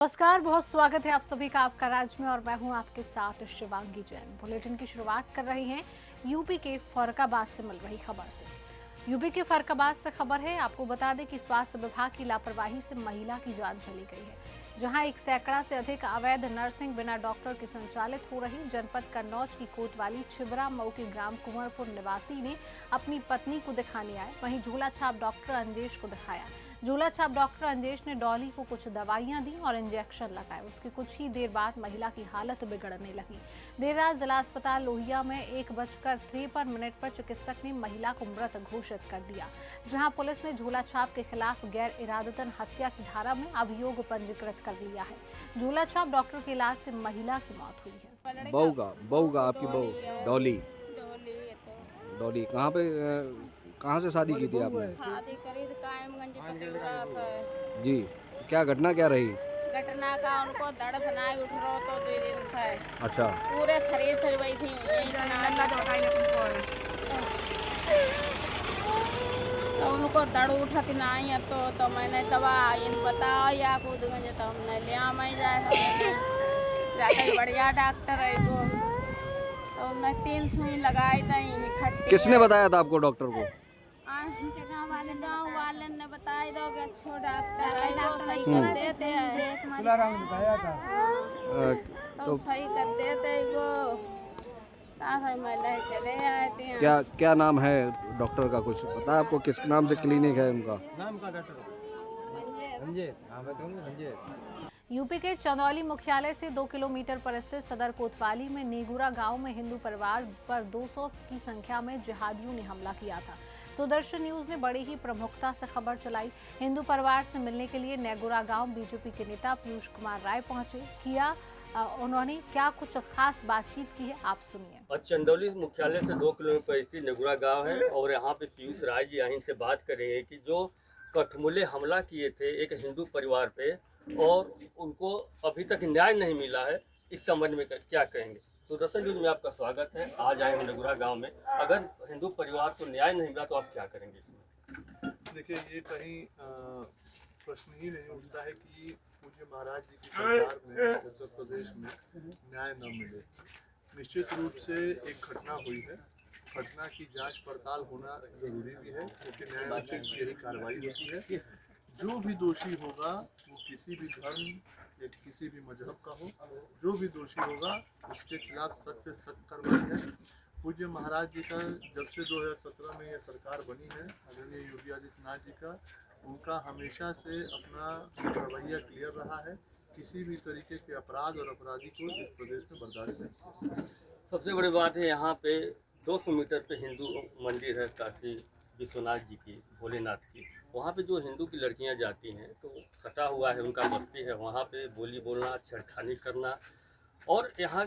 नमस्कार, बहुत स्वागत है आप सभी का आपका राज्य में और मैं हूं आपके साथ शिवांगी जैन। बुलेटिन की शुरुआत कर रही हैं यूपी के फर्रुखाबाद से मिल रही खबर से। यूपी के फर्रुखाबाद से खबर है, आपको बता दें कि स्वास्थ्य विभाग की लापरवाही से महिला की जान चली गई है, जहां 1 सैकड़ा से अधिक अवैध नर्सिंग बिना डॉक्टर के संचालित हो रही। जनपद कन्नौज की कोतवाली छिबरा मऊ के ग्राम कुंवरपुर निवासी ने अपनी पत्नी को दिखाने आए, वहीं झोला छाप डॉक्टर अंजेश को दिखाया। झोला छाप डॉक्टर अंजेश ने डॉली को कुछ दवाइयां दी और इंजेक्शन लगाए। उसके कुछ ही देर बाद महिला की हालत बिगड़ने लगी। देर रात जिला अस्पताल लोहिया में 1:53 पर चिकित्सक ने महिला को मृत घोषित कर दिया, जहां पुलिस ने झोला छाप के खिलाफ गैर इरादतन हत्या की धारा में अभियोग पंजीकृत कर लिया है। झोला छाप डॉक्टर के इलाज से महिला की मौत हुई है। बहू का आपकी बहू डॉली डॉली कहाँ से शादी की थी आपने? शादी करी थी कायमगंज पटियाला से। जी, क्या घटना क्या रही? घटना का उनको दर्द नहीं उठ रहा तो 2 दिन से। अच्छा, पूरे शरीर से वही थी तो उनको दर्द उठत नहीं है तो मैंने दवा इन बताओ या कूदगंज तो हमने लिया मैं जाकर बढ़िया डॉक्टर है वो तो उन्हें 3 सुई लगाई थी। किसने बताया था आपको डॉक्टर को? गाँव वाले ने बताया दो कि अच्छो डॉक्टर है तो सही कर देते हैं। तो सही कर देते को महिला चले आते हैं। क्या नाम है डॉक्टर का, कुछ पता है आपको? किस नाम से क्लिनिक है उनका? नाम का डॉक्टर यूपी के चंदौली मुख्यालय से 2 किलोमीटर पर स्थित सदर कोतवाली में नेगुरा गांव में हिंदू परिवार पर 200 की संख्या में जिहादियों ने हमला किया था। सुदर्शन न्यूज ने बड़ी ही प्रमुखता से खबर चलाई। हिंदू परिवार से मिलने के लिए नेगुरा गांव बीजेपी के नेता पीयूष कुमार राय पहुंचे। उन्होंने क्या कुछ खास बातचीत की है, आप सुनिए। चंदौली मुख्यालय से 2 किलोमीटर पर स्थित नेगुरा गांव है और यहाँ पे पीयूष राय जी आए, इनसे बात करेंगे कि जो कठमुले हमला किए थे एक हिंदू परिवार पे और उनको अभी तक न्याय नहीं मिला है, इस संबंध में क्या कहेंगे? सुदर्शन न्यूज में आपका स्वागत है। आज आए हम नेगुरा गांव में। अगर हिंदू परिवार को न्याय नहीं मिला तो आप क्या करेंगे इसमें? देखिए, ये कहीं प्रश्न ही नहीं उठता है कि पूज्य महाराज जी की सरकार में उत्तर प्रदेश में न्याय न मिले। निश्चित रूप से एक घटना हुई है, घटना की जांच पड़ताल होना जरूरी भी है, क्योंकि न्यायोचित यही कार्रवाई होती है। जो भी दोषी होगा वो किसी भी धर्म या किसी भी मजहब का हो, जो भी दोषी होगा उसके खिलाफ सख्त से सख्त कार्रवाई है। पूज्य महाराज जी का जब से 2017 में ये सरकार बनी है, आदरणीय योगी आदित्यनाथ जी का, उनका हमेशा से अपना रवैया क्लियर रहा है। किसी भी तरीके के अपराध और अपराधी को इस प्रदेश में बर्दाश्त नहीं। सबसे बड़ी बात है यहाँ पे 200 मीटर पे हिंदू मंदिर है, काशी विश्वनाथ जी की, भोलेनाथ की। वहाँ पे जो हिंदू की लड़कियाँ जाती हैं तो सटा हुआ है उनका बस्ती है, वहाँ पे बोली बोलना, छेड़खानी करना, और यहाँ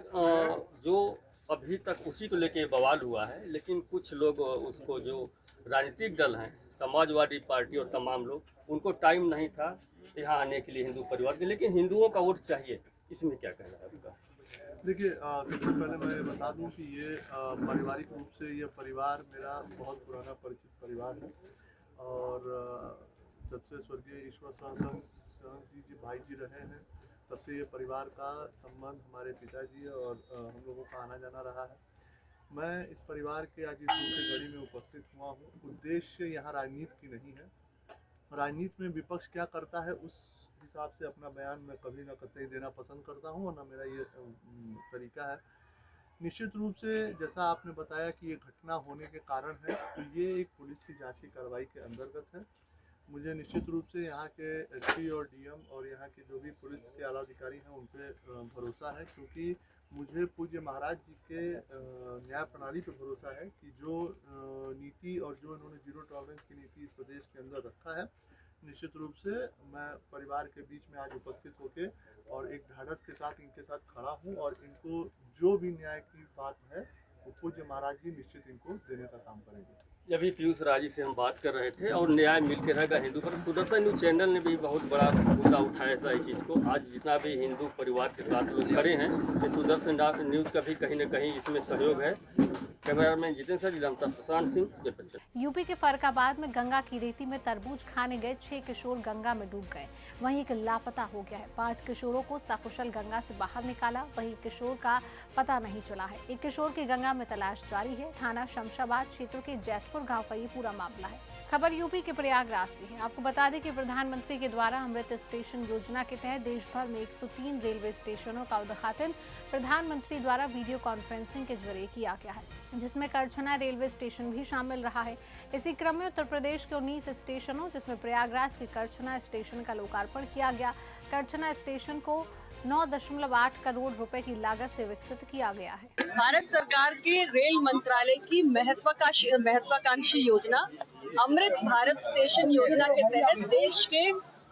जो अभी तक उसी को लेके बवाल हुआ है। लेकिन कुछ लोग उसको, जो राजनीतिक दल हैं, समाजवादी पार्टी और तमाम लोग, उनको टाइम नहीं था यहाँ आने के लिए हिंदू परिवार के, लेकिन हिंदुओं का वोट चाहिए। इसमें क्या कहना है आपका? देखिए, सबसे पहले मैं बता दूं कि ये पारिवारिक रूप से ये परिवार मेरा बहुत पुराना परिचित परिवार है और जब से स्वर्गीय ईश्वर शरण जी भाई जी रहे हैं तब से ये परिवार का संबंध हमारे पिताजी और हम लोगों का आना जाना रहा है। मैं इस परिवार के आज इस दूसरी घड़ी में उपस्थित हुआ हूँ। उद्देश्य यहाँ राजनीति की नहीं है। राजनीति में विपक्ष क्या करता है उस हिसाब से अपना बयान मैं कभी ना कतई देना पसंद करता हूँ और ना मेरा ये तरीका है। निश्चित रूप से जैसा आपने बताया कि ये घटना होने के कारण है, तो ये एक पुलिस की जांच की कार्रवाई के अंतर्गत है। मुझे निश्चित रूप से यहाँ के एसपी और डीएम और यहाँ के जो भी पुलिस के आला अधिकारी हैं उन पर भरोसा है, क्योंकि मुझे पूज्य महाराज जी के न्याय प्रणाली पर भरोसा है कि जो नीति और जो इन्होंने जीरो टॉलरेंस की नीति इस प्रदेश के अंदर रखा है, निश्चित रूप से मैं परिवार के बीच में आज उपस्थित होकर और एक ढाढ़स के साथ इनके साथ खड़ा हूँ और इनको जो भी न्याय की बात है वो पूज्य महाराज जी निश्चित इनको देने का काम करेंगे। अभी पीयूष राय जी से हम बात कर रहे थे और न्याय मिल के रहेगा हिंदू पर। सुदर्शन न्यूज चैनल ने भी बहुत बड़ा मुद्दा उठाया था इस चीज़ को। आज जितना भी हिंदू परिवार के साथ लोग खड़े हैं, ये सुदर्शन न्यूज का भी कहीं ना कहीं इसमें सहयोग है। Cameraman Jitendra sir, Prashant Singh, Jaipur. UP के फरकाबाद में गंगा की रेती में तरबूज खाने गए 6 किशोर गंगा में डूब गए। वहीं एक लापता हो गया है। 5 किशोरों को सकुशल गंगा से बाहर निकाला, वहीं किशोर का पता नहीं चला है। एक किशोर की गंगा में तलाश जारी है। थाना शमशाबाद क्षेत्र के जैतपुर गांव का ये पूरा मामला है। खबर यूपी के प्रयागराज से है। आपको बता दें कि प्रधानमंत्री के द्वारा अमृत स्टेशन योजना के तहत देश भर में 103 रेलवे स्टेशनों का उद्घाटन प्रधानमंत्री द्वारा वीडियो कॉन्फ्रेंसिंग के जरिए किया गया है, जिसमें करछना रेलवे स्टेशन भी शामिल रहा है। इसी क्रम में उत्तर प्रदेश के 19 स्टेशनों, जिसमें प्रयागराज के करछना स्टेशन का लोकार्पण किया गया। करछना स्टेशन को 9.8 करोड़ रुपए की लागत से विकसित किया गया है। भारत सरकार के रेल मंत्रालय की महत्वाकांक्षी योजना अमृत भारत स्टेशन योजना के तहत देश के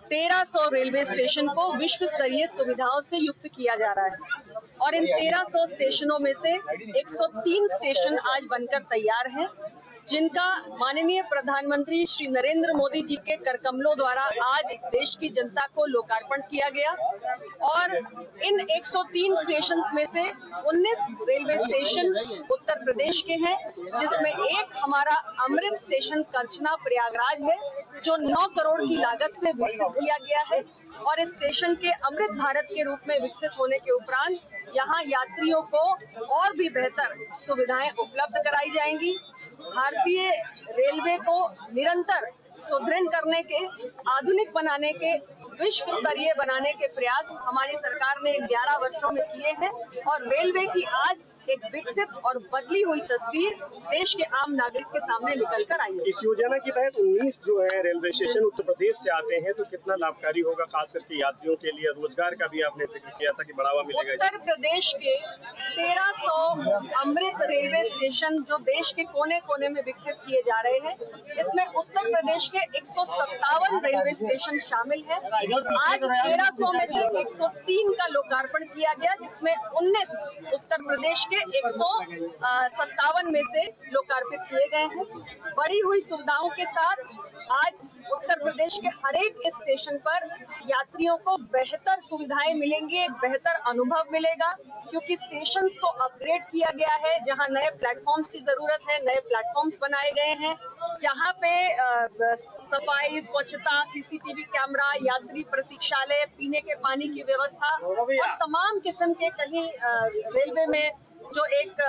1300 रेलवे स्टेशन को विश्व स्तरीय सुविधाओं से युक्त किया जा रहा है और इन 1300 स्टेशनों में से 103 स्टेशन आज बनकर तैयार हैं, जिनका माननीय प्रधानमंत्री श्री नरेंद्र मोदी जी के करकमलों द्वारा आज देश की जनता को लोकार्पण किया गया। और इन 103 स्टेशन में से 19 रेलवे स्टेशन उत्तर प्रदेश के हैं, जिसमें एक हमारा अमृत स्टेशन करछना प्रयागराज है, जो 9 करोड़ की लागत से विकसित किया गया है। और इस स्टेशन के अमृत भारत के रूप में विकसित होने के उपरांत यहाँ यात्रियों को और भी बेहतर सुविधाएं उपलब्ध कराई जाएंगी। भारतीय रेलवे को निरंतर सुदृढ़ करने के, आधुनिक बनाने के, विश्व स्तरीय बनाने के प्रयास हमारी सरकार ने 11 वर्षों में किए हैं और रेलवे की आज एक विकसित और बदली हुई तस्वीर देश के आम नागरिक के सामने निकल कर आई है। इस योजना के तहत 19 जो है रेलवे स्टेशन उत्तर प्रदेश से आते हैं, तो कितना लाभकारी होगा, खास करके यात्रियों के लिए? रोजगार का भी आपने जिक्र किया था कि बढ़ावा मिलेगा। उत्तर प्रदेश के 1300 अमृत रेलवे स्टेशन जो देश के कोने कोने में विकसित किए जा रहे हैं, इसमें उत्तर प्रदेश के 157 रेलवे स्टेशन शामिल है। आज 1300 में से 103 का लोकार्पण किया गया, जिसमें 19 उत्तर प्रदेश के 157 में से लोकार्पित किए गए हैं। बढ़ी हुई सुविधाओं के साथ आज उत्तर प्रदेश के हर एक स्टेशन पर यात्रियों को बेहतर सुविधाएं मिलेंगी, एक बेहतर अनुभव मिलेगा, क्योंकि स्टेशंस को अपग्रेड किया गया है। जहां नए प्लेटफॉर्म्स की जरूरत है, नए प्लेटफॉर्म्स बनाए गए हैं। जहां पे सफाई, स्वच्छता, सीसीटीवी कैमरा, यात्री प्रतीक्षालय, पीने के पानी की व्यवस्था और तमाम किस्म के, कहीं रेलवे में जो एक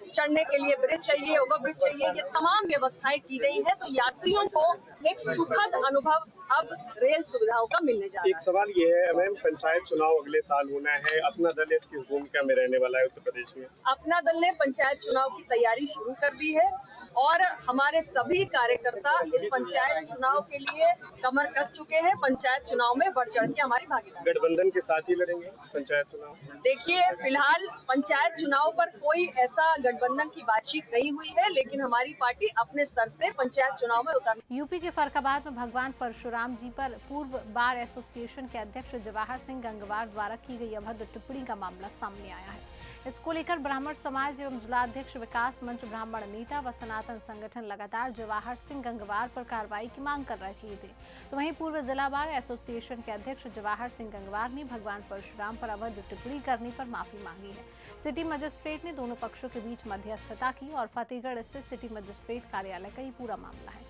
चढ़ने के लिए ब्रिज चाहिए, ओवरब्रिज चाहिए, ये तमाम व्यवस्थाएं की गई है। तो यात्रियों को एक सुखद अनुभव अब रेल सुविधाओं का मिलने जा रहा है। एक सवाल ये है मैम, पंचायत चुनाव अगले साल होना है, अपना दल इस किस भूमिका में रहने वाला है उत्तर प्रदेश में? अपना दल ने पंचायत चुनाव की तैयारी शुरू कर दी है और हमारे सभी कार्यकर्ता इस पंचायत चुनाव के लिए कमर कस चुके हैं। पंचायत चुनाव में बढ़ चढ़ के हमारी भागीदारी। गठबंधन के साथ ही लड़ेंगे पंचायत चुनाव? देखिए, फिलहाल पंचायत चुनाव पर कोई ऐसा गठबंधन की बातचीत नहीं हुई है, लेकिन हमारी पार्टी अपने स्तर से पंचायत चुनाव में उतर। यूपी के फरखाबाद में भगवान परशुराम जी पर पूर्व बार एसोसिएशन के अध्यक्ष जवाहर सिंह गंगवार द्वारा की गई अभद्र टिप्पणी का मामला सामने आया है। इसको लेकर ब्राह्मण समाज एवं जिलाध्यक्ष विकास मंच ब्राह्मण नेता व सनातन संगठन लगातार जवाहर सिंह गंगवार पर कार्रवाई की मांग कर रहे थे। तो वहीं पूर्व जिला बार एसोसिएशन के अध्यक्ष जवाहर सिंह गंगवार ने भगवान परशुराम पर अभद्र टिप्पणी करने पर माफी मांगी है। सिटी मजिस्ट्रेट ने दोनों पक्षों के बीच मध्यस्थता की और फतेहगढ़ स्थित सिटी मजिस्ट्रेट कार्यालय का ये पूरा मामला है।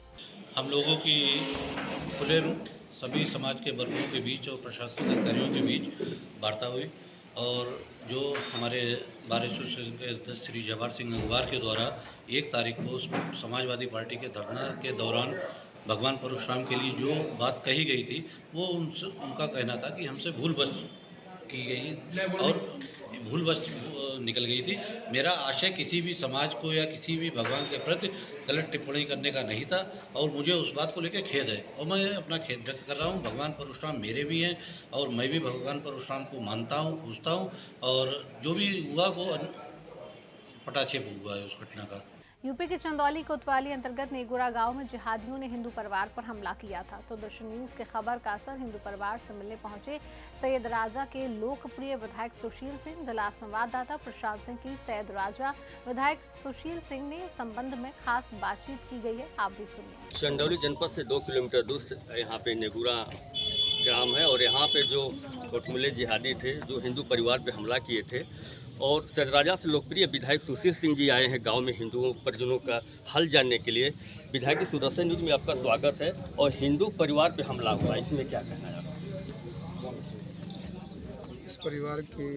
हम लोगों की खुले सभी समाज के वर्गों के बीच और प्रशासनिक अधिकारियों के बीच वार्ता हुई और जो हमारे बार एसोसिएशन के अध्यक्ष श्री जवाहर सिंह गंगवार के द्वारा 1 तारीख को समाजवादी पार्टी के धरना के दौरान भगवान परशुराम के लिए जो बात कही गई थी, वो उनका कहना था कि हमसे भूलवश की गई और भूलवश निकल गई थी। मेरा आशय किसी भी समाज को या किसी भी भगवान के प्रति गलत टिप्पणी करने का नहीं था और मुझे उस बात को लेकर खेद है और मैं अपना खेद व्यक्त कर रहा हूँ। भगवान परशुराम मेरे भी हैं और मैं भी भगवान परशुराम को मानता हूँ, पूजता हूँ और जो भी हुआ वो पटाक्षेप हुआ है उस घटना का। यूपी के चंदौली कोतवाली अंतर्गत नेगुरा गांव में जिहादियों ने हिंदू परिवार पर हमला किया था। सुदर्शन न्यूज के खबर का असर हिंदू परिवार से मिलने पहुंचे सैयद राजा के लोकप्रिय विधायक सुशील सिंह। जिला संवाददाता प्रशांत सिंह की सैयद राजा विधायक सुशील सिंह ने संबंध में खास बातचीत की गई है, आप भी सुनिए। चंदौली जनपद से 2 किलोमीटर दूर से यहाँ पे नेगुरा ग्राम है और यहाँ पे जो कोटमुले जिहादी थे जो हिंदू परिवार पे हमला किए थे, और सजराजा से लोकप्रिय विधायक सुशील सिंह जी आए हैं गांव में हिंदुओं परिजनों का हाल जानने के लिए। विधायक सुदर्शन न्यूज में आपका स्वागत है। और हिंदू परिवार पे हमला हुआ, इसमें क्या कहना है आपका? इस परिवार की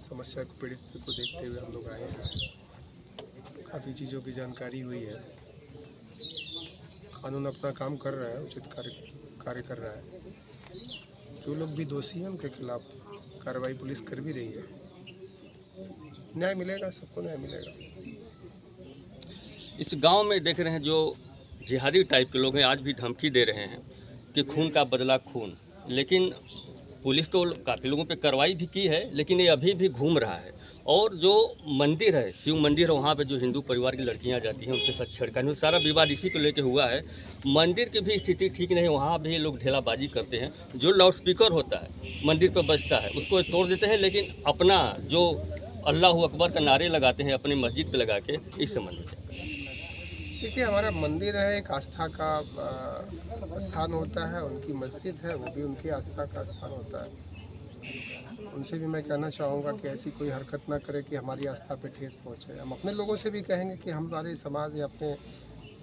समस्या को पीड़ित को देखते हुए हम लोग आए हैं। काफ़ी चीज़ों की जानकारी हुई है। कानून अपना काम कर रहा है, उचित कार्य कर रहा है। जो लोग भी दोषी हैं उनके खिलाफ कार्रवाई पुलिस कर भी रही है। न्याय मिलेगा, सबको न्याय मिलेगा। इस गांव में देख रहे हैं जो जिहादी टाइप के लोग हैं, आज भी धमकी दे रहे हैं कि खून का बदला खून। लेकिन पुलिस तो काफ़ी लोगों पे कार्रवाई भी की है, लेकिन ये अभी भी घूम रहा है। और जो मंदिर है, शिव मंदिर है, वहाँ पे जो हिंदू परिवार की लड़कियाँ जाती हैं उनके साथ छेड़खानी, सारा विवाद इसी को लेकर हुआ है। मंदिर की भी स्थिति ठीक नहीं, वहाँ भी लोग ढेलाबाजी करते हैं। जो लाउड स्पीकर होता है मंदिर पर बजता है उसको तोड़ देते हैं, लेकिन अपना जो अल्लाह अकबर का नारे लगाते हैं अपनी मस्जिद पे लगा के। इस संबंध में देखिए, हमारा मंदिर है, एक आस्था का स्थान होता है। उनकी मस्जिद है, वो भी उनकी आस्था का स्थान होता है। उनसे भी मैं कहना चाहूँगा कि ऐसी कोई हरकत ना करे कि हमारी आस्था पे ठेस पहुँचे। हम अपने लोगों से भी कहेंगे कि हमारे समाज या अपने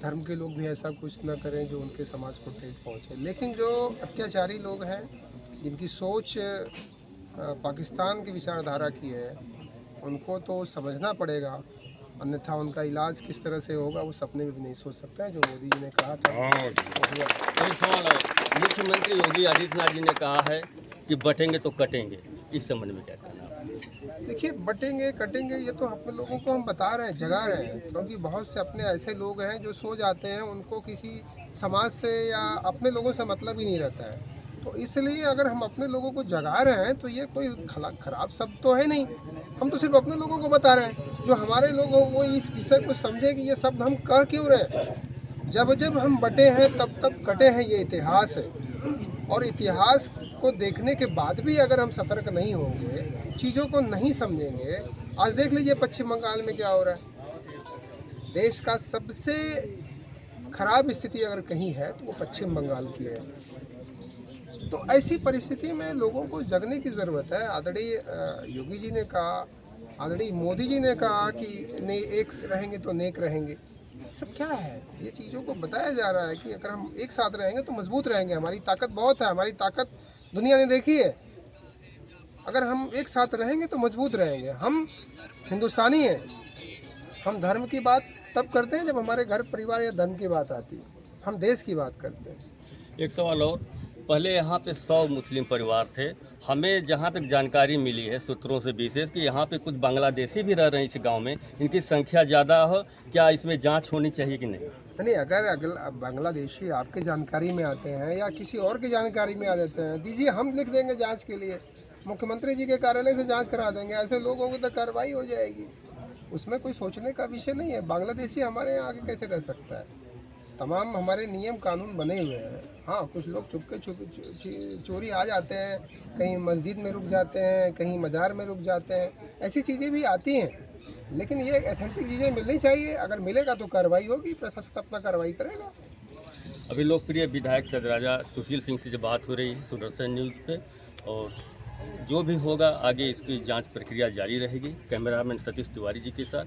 धर्म के लोग भी ऐसा कुछ ना करें जो उनके समाज को ठेस पहुँचे। लेकिन जो अत्याचारी लोग हैं, जिनकी सोच पाकिस्तान की विचारधारा की है, उनको तो समझना पड़ेगा, अन्यथा उनका इलाज किस तरह से होगा वो सपने में भी नहीं सोच सकते हैं। जो मोदी जी ने कहा था एक सवाल है, मुख्यमंत्री योगी आदित्यनाथ जी ने कहा है कि बटेंगे तो कटेंगे, इस संबंध में क्या कहना है? देखिए, बटेंगे कटेंगे ये तो अपने लोगों को हम बता रहे हैं, जगा रहे हैं। क्योंकि बहुत से अपने ऐसे लोग हैं जो सो जाते हैं, उनको किसी समाज से या अपने लोगों से मतलब ही नहीं रहता है। तो इसलिए अगर हम अपने लोगों को जगा रहे हैं तो ये कोई खराब शब्द तो है नहीं। हम तो सिर्फ अपने लोगों को बता रहे हैं। जो हमारे लोग हो वो इस विषय को समझे कि ये शब्द हम कह क्यों रहे हैं। जब जब हम बटे हैं तब तब कटे हैं, ये इतिहास है। और इतिहास को देखने के बाद भी अगर हम सतर्क नहीं होंगे, चीज़ों को नहीं समझेंगे। आज देख लीजिए पश्चिम बंगाल में क्या हो रहा है। देश का सबसे खराब स्थिति अगर कहीं है तो वो पश्चिम बंगाल की है। तो ऐसी परिस्थिति में लोगों को जगने की ज़रूरत है। आदरणीय योगी जी ने कहा, आदरणीय मोदी जी ने कहा कि नहीं, एक रहेंगे तो नेक रहेंगे। सब क्या है, ये चीज़ों को बताया जा रहा है कि अगर हम एक साथ रहेंगे तो मजबूत रहेंगे। हमारी ताकत बहुत है, हमारी ताकत दुनिया ने देखी है। अगर हम एक साथ रहेंगे तो मजबूत रहेंगे। हम हिंदुस्तानी हैं। हम धर्म की बात तब करते हैं जब हमारे घर परिवार या धर्म की बात आती है। हम देश की बात करते हैं। एक सवाल और, पहले यहाँ पे 100 मुस्लिम परिवार थे। हमें जहाँ तक जानकारी मिली है सूत्रों से विशेष कि यहाँ पे कुछ बांग्लादेशी भी रह रहे हैं इस गांव में, इनकी संख्या ज़्यादा हो, क्या इसमें जांच होनी चाहिए कि नहीं? नहीं, अगर बांग्लादेशी आपके जानकारी में आते हैं या किसी और की जानकारी में आ जाते हैं, दीजिए, हम लिख देंगे जांच के लिए। मुख्यमंत्री जी के कार्यालय से जांच करा देंगे। ऐसे लोगों की तो कार्रवाई हो जाएगी। उसमें कोई सोचने का विषय नहीं है। बांग्लादेशी हमारे यहाँ आके कैसे रह सकता है? तमाम हमारे नियम कानून बने हुए हैं। हाँ, कुछ लोग चुपके चोरी आ जाते हैं, कहीं मस्जिद में रुक जाते हैं, कहीं मज़ार में रुक जाते हैं। ऐसी चीज़ें भी आती हैं, लेकिन ये ऑथेंटिक चीज़ें मिलनी चाहिए। अगर मिलेगा तो कार्रवाई होगी, प्रशासन अपना कार्रवाई करेगा। अभी लोकप्रिय विधायक सजराजा सुशील सिंह से जो बात हो रही है सुदर्शन न्यूज़ पे, और जो भी होगा आगे इसकी जांच प्रक्रिया जारी रहेगी। कैमरामैन सतीश तिवारी जी के साथ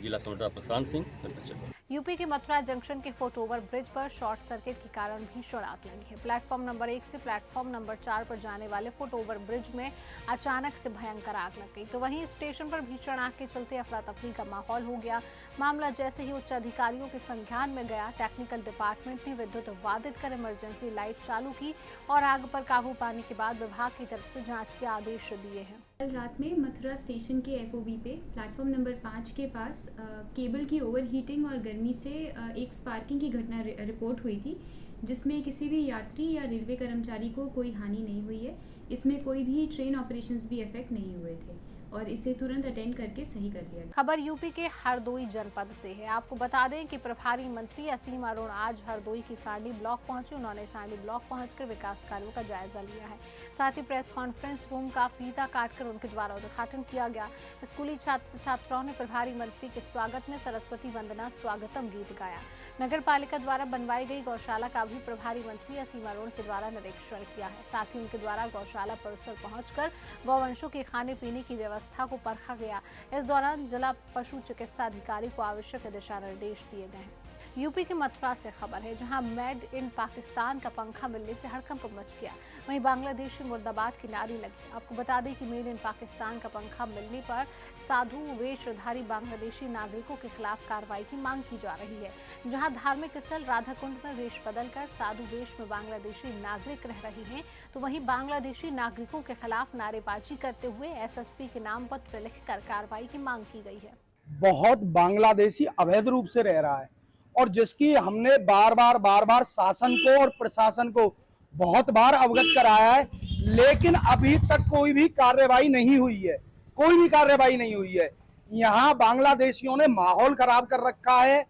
जिला संवाददाता प्रशांत सिंह। यूपी के मथुरा जंक्शन के फुट ओवर ब्रिज पर शॉर्ट सर्किट के कारण भीषण आग लगी है। प्लेटफॉर्म नंबर 1 से प्लेटफॉर्म नंबर 4 पर जाने वाले फुट ओवर ब्रिज में अचानक से भयंकर आग लग गई। तो वहीं स्टेशन पर भीषण आग के चलते अफरा तफरी का माहौल हो गया। मामला जैसे ही उच्च अधिकारियों के संज्ञान में गया, टेक्निकल डिपार्टमेंट ने विद्युत वादित कर इमरजेंसी लाइट चालू की और आग पर काबू पाने के बाद विभाग की तरफ से जाँच के आदेश दिए हैं। कल रात में मथुरा स्टेशन के FOB पे प्लेटफॉर्म नंबर 5 के पास केबल की ओवरहीटिंग और गर्मी से एक स्पार्किंग की घटना रिपोर्ट हुई थी, जिसमें किसी भी यात्री या रेलवे कर्मचारी को कोई हानि नहीं हुई है। इसमें कोई भी ट्रेन ऑपरेशंस भी अफेक्ट नहीं हुए थे और इसे तुरंत अटेंड करके सही कर लिया गया। खबर यूपी के हरदोई जनपद से है। आपको बता दें कि प्रभारी मंत्री असीम अरोड़ आज हरदोई की सांडी ब्लॉक पहुंचे। उन्होंने सांडी ब्लॉक पहुंचकर विकास कार्यों का जायजा लिया है। साथ ही प्रेस कॉन्फ्रेंस रूम का फीता काटकर उनके द्वारा उद्घाटन किया गया। स्कूली छात्र छात्राओं ने प्रभारी मंत्री के स्वागत में सरस्वती वंदना स्वागतम गीत गाया। नगर पालिका द्वारा बनवाई गई गौशाला का भी प्रभारी मंत्री असीम अरोड़ के द्वारा निरीक्षण किया है। साथ ही उनके द्वारा गौशाला परिसर पहुंचकर गौवंशों के खाने पीने की व्यवस्था को परखा गया। इस दौरान जिला पशु चिकित्सा अधिकारी को आवश्यक दिशा निर्देश दिए गए हैं। यूपी के मथुरा से खबर है, जहां मेड इन पाकिस्तान का पंखा मिलने से हड़कंप मच गया। वहीं बांग्लादेशी मुर्दाबाद की नारी लगी। आपको बता दें कि मेड इन पाकिस्तान का पंखा मिलने पर साधु वेशधारी बांग्लादेशी नागरिकों के खिलाफ कार्रवाई की मांग की जा रही है। जहां धार्मिक स्थल राधाकुंड में वेश बदलकर साधु वेश में बांग्लादेशी नागरिक रह रहे हैं, तो वहीं बांग्लादेशी नागरिकों के खिलाफ नारेबाजी करते हुए एसएसपी के नाम पत्र लिखकर कार्रवाई की मांग की गई है। बहुत बांग्लादेशी अवैध रूप से रह रहा है और जिसकी हमने बार बार शासन को और प्रशासन को बहुत बार अवगत कराया है, लेकिन अभी तक कोई भी कार्रवाई नहीं हुई है। कोई भी कार्रवाई नहीं हुई है। यहाँ बांग्लादेशियों ने माहौल खराब कर रखा है।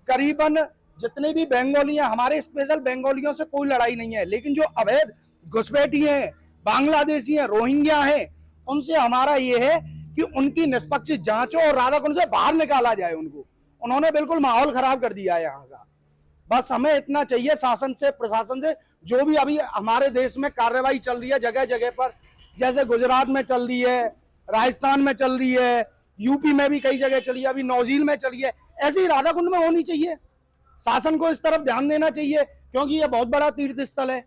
करीबन जितने भी बंगाली हैं, हमारे स्पेशल बंगालियों से कोई लड़ाई नहीं है, लेकिन जो अवैध घुसपैठी हैं, बांग्लादेशी हैं, रोहिंग्या हैं, उनसे हमारा ये है कि उनकी निष्पक्ष जांच हो और राधाकुंड से बाहर निकाला जाए उनको। उन्होंने बिल्कुल माहौल खराब कर दिया है यहाँ का। बस हमें इतना चाहिए शासन से, प्रशासन से, जो भी अभी हमारे देश में कार्रवाई चल रही है जगह जगह पर, जैसे गुजरात में चल रही है, राजस्थान में चल रही है, यूपी में भी कई जगह चली है, अभी नौजील में चली है, ऐसे ही राधाकुंड में होनी चाहिए। शासन को इस तरफ ध्यान देना चाहिए, क्योंकि ये बहुत बड़ा तीर्थ स्थल है।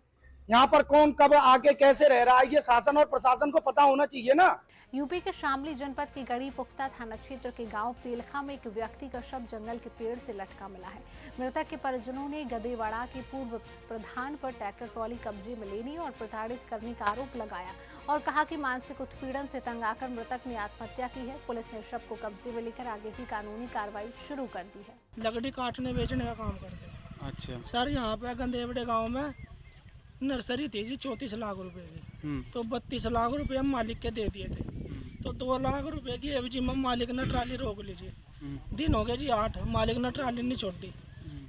यहाँ पर कौन कब आके कैसे रह रहा है, ये शासन और प्रशासन को पता होना चाहिए ना। यूपी के शामली जनपद के गढ़ी पुख्ता थाना क्षेत्र के गांव पेलखा में एक व्यक्ति का शव जंगल के पेड़ से लटका मिला है। मृतक के परिजनों ने गदेवाड़ा के पूर्व प्रधान पर ट्रैक्टर ट्रॉली कब्जे में लेने और प्रताड़ित करने का आरोप लगाया और कहा कि मानसिक उत्पीड़न से तंग आकर मृतक ने आत्महत्या की है। पुलिस ने शव को कब्जे में लेकर आगे की कानूनी कार्रवाई शुरू कर दी है। लकड़ी काटने बेचने का काम करते हैं। अच्छा सर, यहाँ पे गंदेवड़े गाँव में नर्सरी थी जी 34 लाख रुपए की, तो 32 लाख रुपए हम मालिक के दे दिए थे। तो 2 लाख रुपए की एवजी में मालिक ने ट्राली रोक लीजिए। दिन हो गए जी 8, मालिक ने ट्राली नहीं छोड़ी।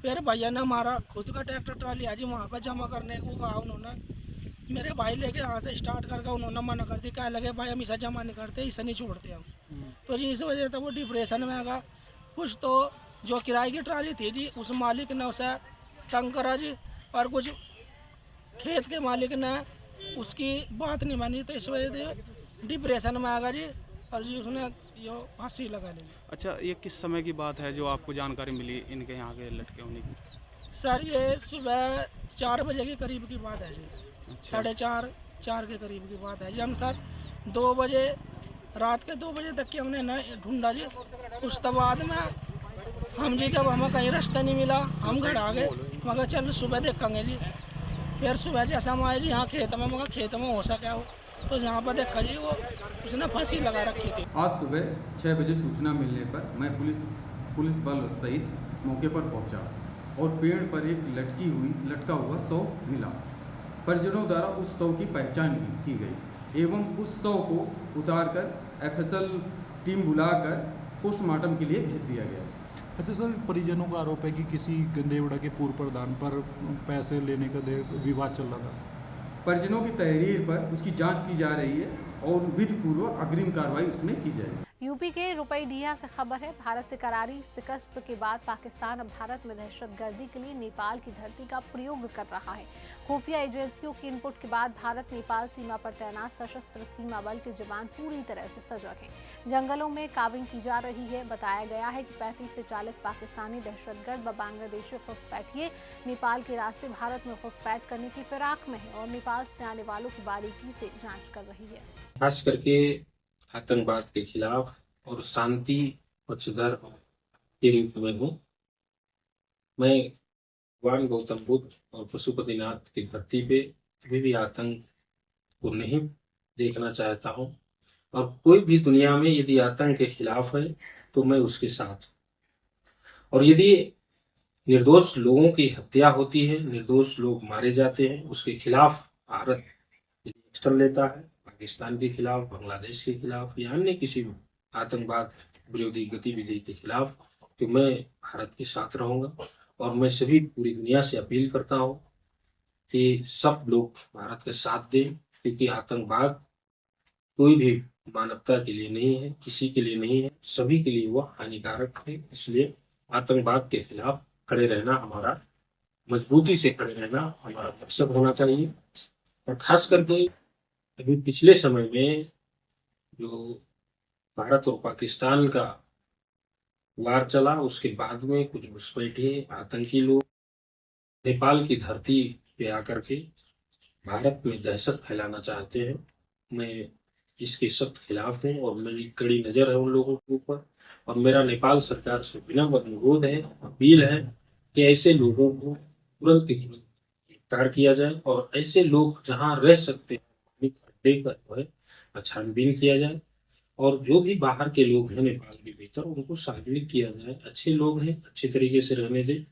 फिर भैया ने हमारा खुद का ट्रैक्टर ट्राली आज वहाँ पर जमा करने को कहा। उन्होंने मेरे भाई लेके यहाँ से स्टार्ट करके उन्होंने मना कर दी, क्या लगे भाई हम इसे जमा नहीं करते, इसे नहीं छोड़ते हम। तो जी इस वजह से वो डिप्रेशन में आगा। कुछ तो जो किराए की ट्राली थी जी, उस मालिक ने उसे तंग करा जी, और कुछ खेत के मालिक ने उसकी बात नहीं मानी, तो इस वजह से डिप्रेशन में आ गया जी, और जी उसने यो फांसी लगा ली। अच्छा, ये किस समय की बात है जो आपको जानकारी मिली इनके यहाँ के लटके होने की? सर ये सुबह 4 बजे के करीब की बात है जी। अच्छा। 4:30 के करीब की बात है जी। हम सर 2 बजे रात के 2 बजे तक की हमने न ढूंढा जी। उसके बाद में हम जी जब हमें कहीं रास्ता नहीं मिला, हम घर आ गए, मगर चल सुबह देखेंगे जी। फिर सुबह जैसे हम आए जी यहाँ खेत में, मगर खेत में हो सके हो, तो यहाँ पर देखा जी वो उसने फांसी लगा रखी थी। आज सुबह 6 बजे सूचना मिलने पर मैं पुलिस बल सहित मौके पर पहुंचा और पेड़ पर एक लटका हुआ शव मिला। परिजनों द्वारा उस शव की पहचान की गई एवं उस शव को उतारकर एफएसएल टीम बुलाकर पोस्टमार्टम के लिए भेज दिया गया। अच्छा सर, परिजनों का आरोप है कि किसी गंदेवड़ा के पूर्व प्रधान पर पैसे लेने का विवाद चल रहा था। परिजनों की तहरीर पर उसकी जांच की जा रही है और विधिपूर्वक अग्रिम कार्रवाई उसमें की जाएगी। यूपी के रुपईडीहा से खबर है, भारत से करारी शिकस्त के बाद पाकिस्तान अब भारत में दहशतगर्दी के लिए नेपाल की धरती का प्रयोग कर रहा है। खुफिया एजेंसियों की इनपुट के बाद भारत नेपाल सीमा पर तैनात सशस्त्र सीमा बल के जवान पूरी तरह से सजग हैं। जंगलों में काबिंग की जा रही है। बताया गया है कि 35 से 40 पाकिस्तानी दहशतगर्द व बांग्लादेशी घुसपैठिए नेपाल के रास्ते भारत में घुसपैठ करने की फिराक में है और नेपाल से आने वालों की बारीकी से जाँच कर रही है। खास करके आतंकवाद के खिलाफ और शांति पक्षधर के रूप में हूँ। मैं भगवान गौतम बुद्ध और पशुपतिनाथ की धरती पे कभी भी आतंक को नहीं देखना चाहता हूँ, और कोई भी दुनिया में यदि आतंक के खिलाफ है तो मैं उसके साथ। और यदि निर्दोष लोगों की हत्या होती है, निर्दोष लोग मारे जाते हैं, उसके खिलाफ भारत एक्शन लेता है, पाकिस्तान के खिलाफ, बांग्लादेश के खिलाफ या अन्य किसी भी आतंकवाद विरोधी गतिविधि के खिलाफ, तो मैं भारत के साथ रहूंगा। और मैं सभी पूरी दुनिया से अपील करता हूं कि सब लोग भारत के साथ दें, क्योंकि आतंकवाद कोई भी मानवता के लिए नहीं है, किसी के लिए नहीं है, सभी के लिए वह हानिकारक है। इसलिए आतंकवाद के खिलाफ खड़े रहना हमारा, मजबूती से खड़े रहना हमारा मकसद होना चाहिए। और खास करके अभी पिछले समय में जो भारत और पाकिस्तान का वार चला, उसके बाद में कुछ घुसपैठिए आतंकी लोग नेपाल की धरती पे आकर के भारत में दहशत फैलाना चाहते हैं। मैं इसके सख्त खिलाफ हूँ और मेरी कड़ी नजर है उन लोगों के ऊपर। और मेरा नेपाल सरकार से विनम्र अनुरोध है, अपील है कि ऐसे लोगों को तुरंत गिरफ्तार किया जाए और ऐसे लोग जहाँ रह सकते हैं अड्डे का जो है छानबीन किया जाए। और जो भी बाहर के लोग हैं नेपाल के भीतर, उनको सार्वजनिक किया जाए। अच्छे लोग हैं अच्छे तरीके से रहने दें,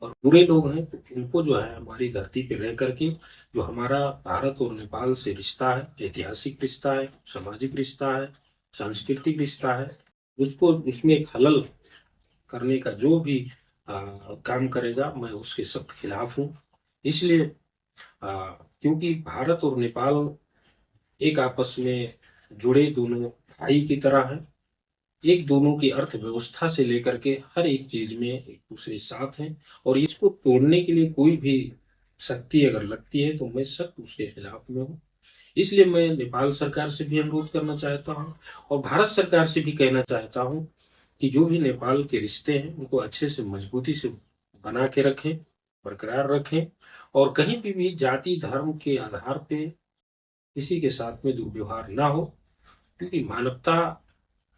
और बुरे लोग हैं तो उनको जो है हमारी धरती पे रह करके जो हमारा भारत और नेपाल से रिश्ता है, ऐतिहासिक रिश्ता है, सामाजिक रिश्ता है, सांस्कृतिक रिश्ता है, उसको उसमें खलल करने का जो भी काम करेगा, मैं उसके सख्त खिलाफ हूँ। इसलिए क्योंकि भारत और नेपाल एक आपस में जुड़े दोनों भाई की तरह है, एक दोनों की अर्थव्यवस्था से लेकर के हर एक चीज में एक दूसरे साथ हैं। और इसको तोड़ने के लिए कोई भी शक्ति अगर लगती है तो मैं सख्त उसके खिलाफ में हूँ। इसलिए मैं नेपाल सरकार से भी अनुरोध करना चाहता हूँ और भारत सरकार से भी कहना चाहता हूँ कि जो भी नेपाल के रिश्ते हैं उनको अच्छे से मजबूती से बना के रखें, बरकरार रखें, और कहीं भी जाति धर्म के आधार पे किसी के साथ में दुर्व्यवहार ना हो, क्योंकि मानवता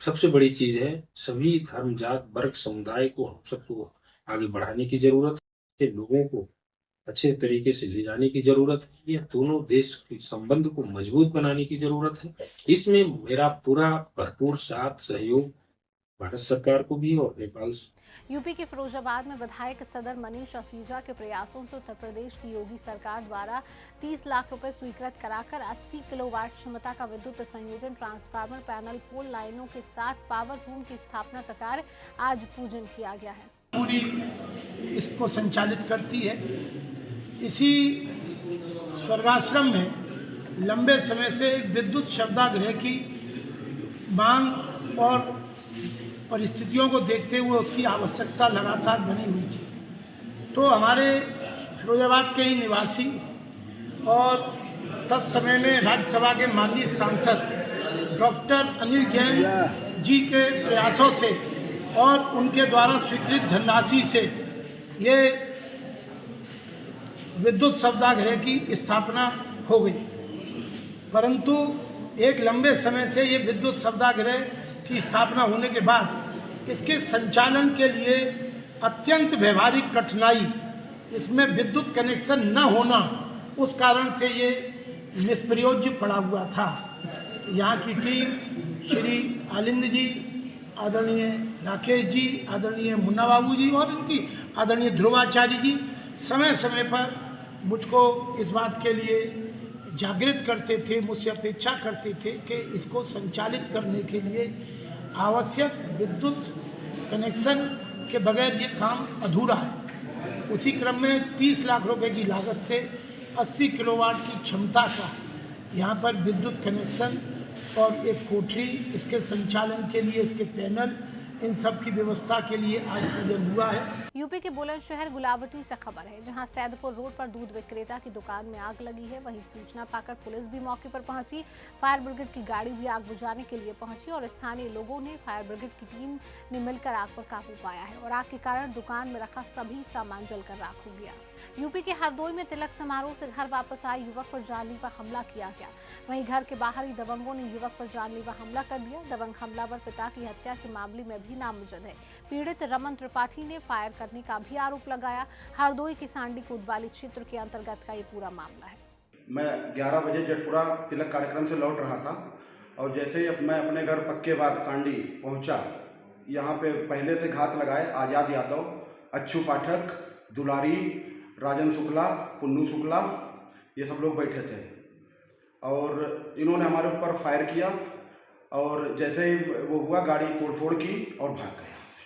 सबसे बड़ी चीज है। सभी धर्म जात वर्ग समुदाय को हम सबको आगे बढ़ाने की जरूरत है, लोगों को अच्छे तरीके से ले जाने की जरूरत है, ये दोनों देश के संबंध को मजबूत बनाने की जरूरत है। इसमें मेरा पूरा भरपूर साथ सहयोग भारत सरकार को भी और नेपाल। यूपी के फिरोजाबाद में विधायक सदर मनीष असीजा के प्रयासों से उत्तर प्रदेश की योगी सरकार द्वारा 30 लाख रुपए स्वीकृत कराकर 80 किलोवाट क्षमता का विद्युत संयोजन ट्रांसफार्मर पैनल पोल लाइनों के साथ पावर रूम की स्थापना का कार्य आज पूजन किया गया है। पूरी इसको संचालित करती है। इसी स्वर्गाश्रम में लंबे समय से एक विद्युत शवदाह की मांग और परिस्थितियों को देखते हुए उसकी आवश्यकता लगातार बनी हुई थी। तो हमारे फिरोजाबाद के ही निवासी और तत्समय में राज्यसभा के माननीय सांसद डॉक्टर अनिल जैन जी के प्रयासों से और उनके द्वारा स्वीकृत धनराशि से ये विद्युत शवदाह की स्थापना हो गई। परंतु एक लंबे समय से ये विद्युत शवदाह की स्थापना होने के बाद इसके संचालन के लिए अत्यंत व्यवहारिक कठिनाई, इसमें विद्युत कनेक्शन न होना, उस कारण से ये निष्प्रयोज्य पड़ा हुआ था। यहाँ की टीम श्री आलिंद जी, आदरणीय राकेश जी, आदरणीय मुन्ना बाबू जी और इनकी आदरणीय ध्रुवाचार्य जी समय समय पर मुझको इस बात के लिए जागृत करते थे, मुझसे अपेक्षा करते थे कि इसको संचालित करने के लिए आवश्यक विद्युत कनेक्शन के बगैर ये काम अधूरा है। उसी क्रम में 30 लाख रुपए की लागत से 80 किलोवाट की क्षमता का यहाँ पर विद्युत कनेक्शन और एक कोठरी, इसके संचालन के लिए इसके पैनल, इन सब की व्यवस्था के लिए आज पूजन हुआ है। यूपी के बुलंदशहर गुलाबटी से खबर है, जहां सैदपुर रोड पर दूध विक्रेता की दुकान में आग लगी है। वहीं सूचना पाकर पुलिस भी मौके पर पहुंची, फायर ब्रिगेड की गाड़ी भी आग बुझाने के लिए पहुंची और स्थानीय लोगों ने फायर ब्रिगेड की टीम ने मिलकर आग पर काबू पाया है और आग के कारण दुकान में रखा सभी सामान जलकर राख हो गया। यूपी के हरदोई में तिलक समारोह से घर वापस आए युवक पर जानलेवा हमला किया गया। वहीं घर के बाहर ही दबंगों ने युवक पर जानलेवा हमला कर दिया। दबंग हमलावर पिता की हत्या के मामले में भी नामजद है। पीड़ित रमन त्रिपाठी ने फायर करने का भी आरोप लगाया। हरदोई की सांडी कोतवाली क्षेत्र के अंतर्गत का ये पूरा मामला है। मैं 11 बजे जटपुरा तिलक कार्यक्रम से लौट रहा था और जैसे ही मैं अपने घर पक्के बाग सांडी पहुंचा, यहाँ पे पहले से घात लगाए आज़ाद यादव, अच्छू पाठक, दुलारी, राजन शुक्ला, पुन्नू शुक्ला, ये सब लोग बैठे थे और इन्होंने हमारे ऊपर फायर किया और जैसे ही वो हुआ गाड़ी तोड़फोड़ की और भाग गए यहाँ से।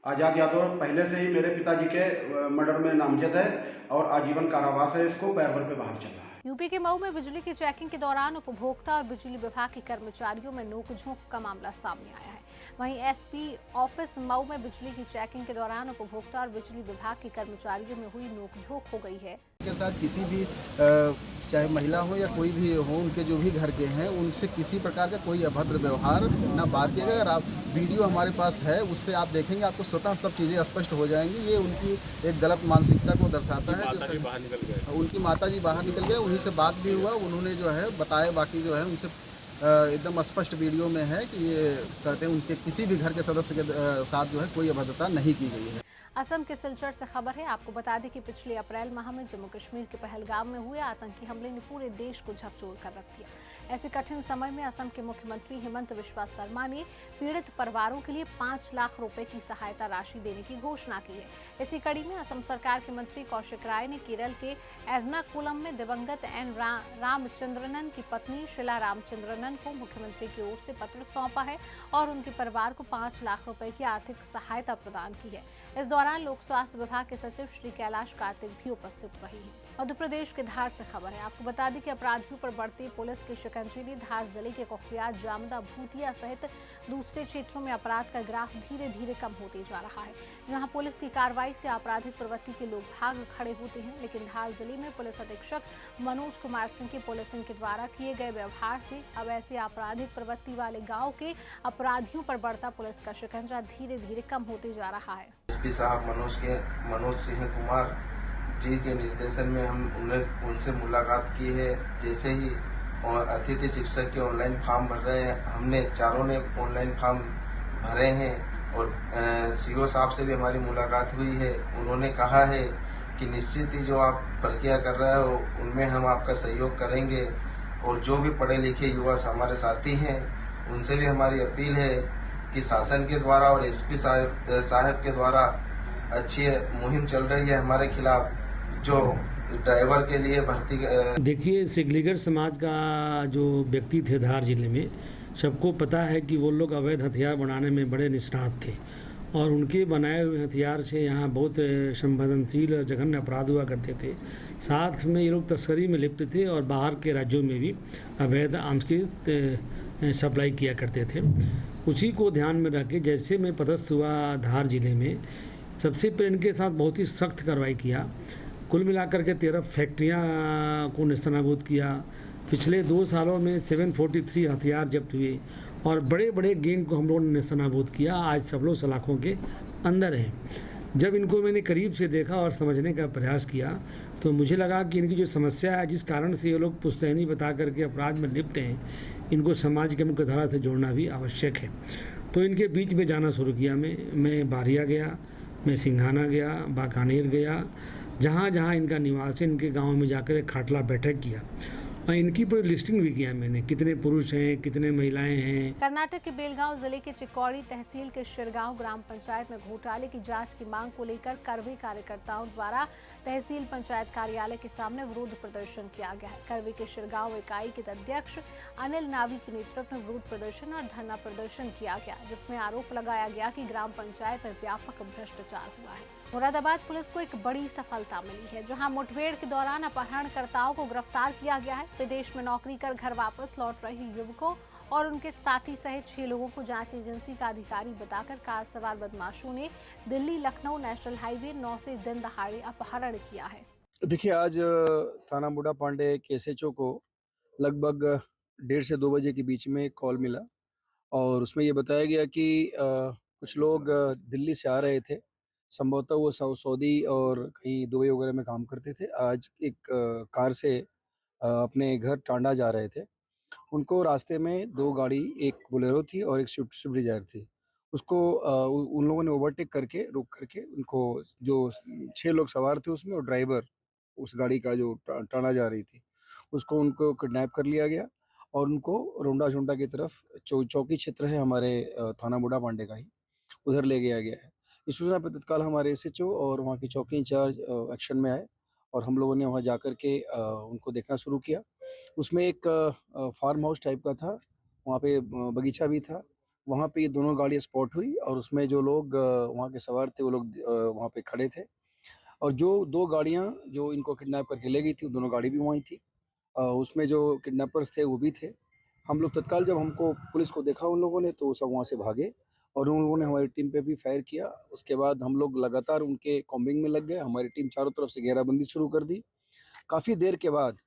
आज़ाद यादव पहले से ही मेरे पिताजी के मर्डर में नामजद है और आजीवन कारावास है, इसको पैर भर पे बाहर चल रहा है। यूपी के मऊ में बिजली की चेकिंग के दौरान उपभोक्ता और बिजली विभाग के कर्मचारियों में नोकझोंक का मामला सामने आया है। वहीं एसपी ऑफिस मऊ में बिजली की चेकिंग के दौरान उपभोक्ता और बिजली विभाग के कर्मचारियों में हुई नोकझोंक हो गई है। के साथ किसी भी चाहे महिला हो या कोई भी हो, उनके जो भी घर के हैं उनसे किसी प्रकार का कोई अभद्र व्यवहार ना बात किया गया। अगर आप वीडियो हमारे पास है उससे आप देखेंगे, आपको स्वतः सब चीज़ें स्पष्ट हो जाएंगी। ये उनकी एक गलत मानसिकता को दर्शाता है। उनकी माता जी बाहर निकल गए, उन्हीं से बात भी हुआ, उन्होंने जो है बताया, बाकी जो है उनसे एकदम स्पष्ट वीडियो में है कि ये कहते हैं उनके किसी भी घर के सदस्य के साथ जो है कोई अभद्रता नहीं की गई है। असम के सिलचर से खबर है। आपको बता दें कि पिछले अप्रैल माह में जम्मू कश्मीर के पहलगाम में हुए आतंकी हमले ने पूरे देश को झकझोर कर रख दिया। ऐसे कठिन समय में असम के मुख्यमंत्री हेमंत बिस्वा शर्मा ने पीड़ित परिवारों के लिए 5 लाख रुपए की सहायता राशि देने की घोषणा की है। इसी कड़ी में असम सरकार के मंत्री कौशिक राय ने केरल के एर्नाकुलम में दिवंगत एन रामचंद्रनन की पत्नी शीला रामचंद्रनन को मुख्यमंत्री की ओर से पत्र सौंपा है और उनके परिवार को 5 लाख रुपए की आर्थिक सहायता प्रदान की है। इस दौरान लोक स्वास्थ्य विभाग के सचिव श्री कैलाश कार्तिक भी उपस्थित रहे हैं। मध्य प्रदेश के धार से खबर है। आपको बता दें कि अपराधियों पर बढ़ती पुलिस की शिकंजे ने धार जिले के कुख्यात जामदा भूतिया सहित दूसरे क्षेत्रों में अपराध का ग्राफ धीरे धीरे कम होते जा रहा है। जहां पुलिस की कार्रवाई से आपराधिक प्रवृत्ति के लोग भाग खड़े होते हैं, लेकिन धार जिले में पुलिस अधीक्षक मनोज कुमार सिंह की पुलिसिंग के द्वारा किए गए व्यवहार से अब ऐसे आपराधिक प्रवृत्ति वाले गाँव के अपराधियों पर बढ़ता पुलिस का शिकंजा धीरे धीरे कम होते जा रहा है। एसपी साहब मनोज सिंह कुमार जी के निर्देशन में हम उनसे मुलाकात की है। जैसे ही अतिथि शिक्षक के ऑनलाइन फॉर्म भर रहे हैं, हमने चारों ने ऑनलाइन फॉर्म भरे हैं और सीओ साहब से भी हमारी मुलाकात हुई है। उन्होंने कहा है कि निश्चित ही जो आप प्रक्रिया कर रहे हो उनमें हम आपका सहयोग करेंगे और जो भी पढ़े लिखे युवा हमारे साथी हैं उनसे भी हमारी अपील है कि शासन के द्वारा और एसपी साहब के द्वारा अच्छी मुहिम चल रही है हमारे खिलाफ, जो ड्राइवर के लिए भर्ती। देखिए, सिगलीगर समाज का जो व्यक्ति थे धार जिले में, सबको पता है कि वो लोग अवैध हथियार बनाने में बड़े निष्णात थे और उनके बनाए हुए हथियार से यहाँ बहुत संवेदनशील और जघन्य अपराध हुआ करते थे। साथ में ये लोग तस्करी में लिप्त थे और बाहर के राज्यों में भी अवैध आर्म्स की सप्लाई किया करते थे। उसी को ध्यान में रख के जैसे मैं पदस्थ हुआ धार जिले में, सबसे पहले इनके साथ बहुत ही सख्त कार्रवाई किया। कुल मिलाकर के 13 फैक्ट्रियां को नेस्तनाबूद किया। पिछले 2 सालों में 743 हथियार जब्त हुए और बड़े बड़े गैंग को हम लोगों ने नेस्तनाबूद किया। आज सब लोग सलाखों के अंदर हैं। जब इनको मैंने करीब से देखा और समझने का प्रयास किया तो मुझे लगा कि इनकी जो समस्या है, जिस कारण से ये लोग पुश्तैनी बता करके अपराध में लिप्त हैं, इनको समाज के मुख्य धारा से जोड़ना भी आवश्यक है। तो इनके बीच में जाना शुरू किया। मैं बारिया गया, मैं सिंघाना गया, बाकानेर गया, जहाँ जहाँ इनका निवास है, इनके गांव में जाकर एक खाटला बैठक किया और इनकी पूरी लिस्टिंग भी किया मैंने, कितने पुरुष हैं, कितने महिलाएं हैं। कर्नाटक के बेलगांव जिले के चिक्कोड़ी तहसील के शिरगांव ग्राम पंचायत में घोटाले की जांच की मांग को लेकर करवे कार्यकर्ताओं द्वारा तहसील पंचायत कार्यालय के सामने विरोध प्रदर्शन किया गया है। करवे के शिरगांव इकाई के अध्यक्ष अनिल नावी के नेतृत्व में विरोध प्रदर्शन और धरना प्रदर्शन किया गया, जिसमें आरोप लगाया गया कि ग्राम पंचायत में व्यापक भ्रष्टाचार हुआ है। मुरादाबाद पुलिस को एक बड़ी सफलता मिली है, जहां मुठभेड़ के दौरान अपहरणकर्ताओं को गिरफ्तार किया गया है। विदेश में नौकरी कर घर वापस लौट रहे युवकों और उनके साथी सहित 6 लोगों को जांच एजेंसी का अधिकारी बताकर कार सवार बदमाशों ने दिल्ली लखनऊ नेशनल हाईवे 9 से दिन दहाड़े अपहरण किया है। देखिए, आज थाना बूढ़ा पांडे के एसएचओ को लगभग 1:30 से 2 बजे के बीच में कॉल मिला और उसमें ये बताया गया कि कुछ लोग दिल्ली से आ रहे थे। संभवतः वो सऊदी और कहीं दुबई वगैरह में काम करते थे। आज एक कार से अपने घर टांडा जा रहे थे। उनको रास्ते में 2 गाड़ी, एक बोलेरो थी और एक स्विफ्ट डिजायर थी। उसको उन लोगों ने ओवरटेक करके रोक करके उनको, जो 6 लोग सवार थे उसमें और ड्राइवर उस गाड़ी का जो टांडा जा रही थी, उसको उनको किडनैप कर लिया गया और उनको रोंडा झुंडा की तरफ, चौकी क्षेत्र है हमारे थाना बूढ़ा पांडे का ही, उधर ले गया गया है। इस सूचना पर तत्काल हमारे एसएचओ और वहाँ के चौकी इंचार्ज एक्शन में आए और हम लोगों ने वहाँ जाकर के उनको देखना शुरू किया। उसमें एक फार्म हाउस टाइप का था, वहाँ पे बगीचा भी था। वहाँ पे ये दोनों गाड़ियाँ स्पॉट हुई और उसमें जो लोग वहाँ के सवार थे वो लोग वहाँ पे खड़े थे और जो 2 गाड़ियाँ जो इनको किडनैप करके ले गई थी, वो दोनों गाड़ी भी वहीं थी। उसमें जो किडनैपर्स थे वो भी थे। हम लोग तत्काल जब हमको पुलिस को देखा उन लोगों ने, तो वो सब वहाँ से भागे और उन लोगों ने हमारी टीम पे भी फायर किया। उसके बाद हम लोग लगातार उनके कॉम्बिंग में लग गए। हमारी टीम चारों तरफ से घेराबंदी शुरू कर दी। काफ़ी देर के बाद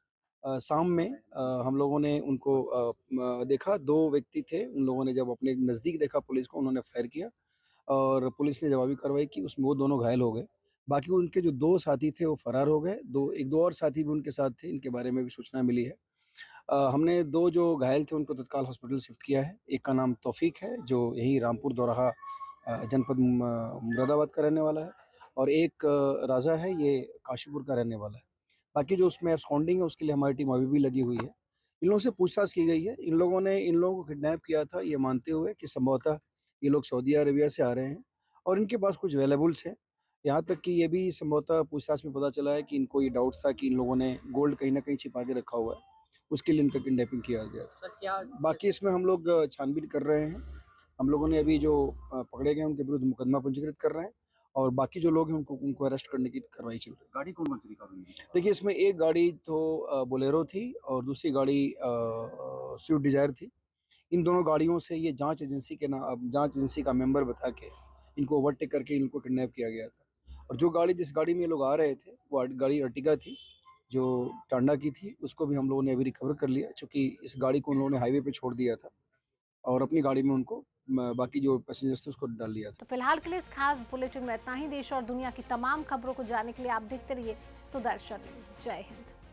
शाम में हम लोगों ने उनको देखा, 2 व्यक्ति थे। उन लोगों ने जब अपने नज़दीक देखा पुलिस को, उन्होंने फायर किया और पुलिस ने जवाबी कार्रवाई की। उसमें वो दोनों घायल हो गए। बाकी उनके जो 2 साथी थे वो फरार हो गए। 1-2 और साथी भी उनके साथ थे, इनके बारे में भी सूचना मिली है। हमने 2 जो घायल थे उनको तत्काल हॉस्पिटल शिफ्ट किया है। एक का नाम तौफीक है जो यहीं रामपुर दोराहा जनपद मुरादाबाद का रहने वाला है और एक राजा है, ये काशीपुर का रहने वाला है। बाकी जो उसमें एब्सकॉन्डिंग है उसके लिए हमारी टीम अभी भी लगी हुई है। इन लोगों से पूछताछ की गई है। इन लोगों ने इन लोगों को किडनैप किया था ये मानते हुए कि संभवतः ये लोग सऊदी अरेबिया से आ रहे हैं और इनके पास कुछ वैल्यूएबल्स हैं। यहाँ तक कि ये भी संभवतः पूछताछ में पता चला है कि इनको ये डाउट्स था कि इन लोगों ने गोल्ड कहीं ना कहीं छिपा के रखा हुआ है, उसके लिए इनका किडनैपिंग किया गया था। बाकी इसमें हम लोग छानबीन कर रहे हैं। हम लोगों ने अभी जो पकड़े गए उनके विरुद्ध मुकदमा पंजीकृत कर रहे हैं और बाकी जो लोग हैं उनको अरेस्ट करने की कार्रवाई चल रही है। गाड़ी कौन सी निकाल रही है? देखिए, इसमें एक गाड़ी तो बोलेरो थी और दूसरी गाड़ी स्विफ्ट डिजायर थी। इन दोनों गाड़ियों से ये जांच एजेंसी का मेंबर बता के इनको ओवरटेक करके इनको किडनैप किया गया था। और जिस गाड़ी में ये लोग आ रहे थे वो गाड़ी अर्टिगा थी जो टांडा की थी। उसको भी हम लोगों ने अभी रिकवर कर लिया, चूँकि इस गाड़ी को उन लोगों ने हाईवे पे छोड़ दिया था और अपनी गाड़ी में उनको बाकी जो पैसेंजर्स थे उसको डाल लिया था। तो फिलहाल के लिए इस खास बुलेटिन में इतना ही। देश और दुनिया की तमाम खबरों को जानने के लिए आप देखते रहिए सुदर्शन न्यूज। जय हिंद।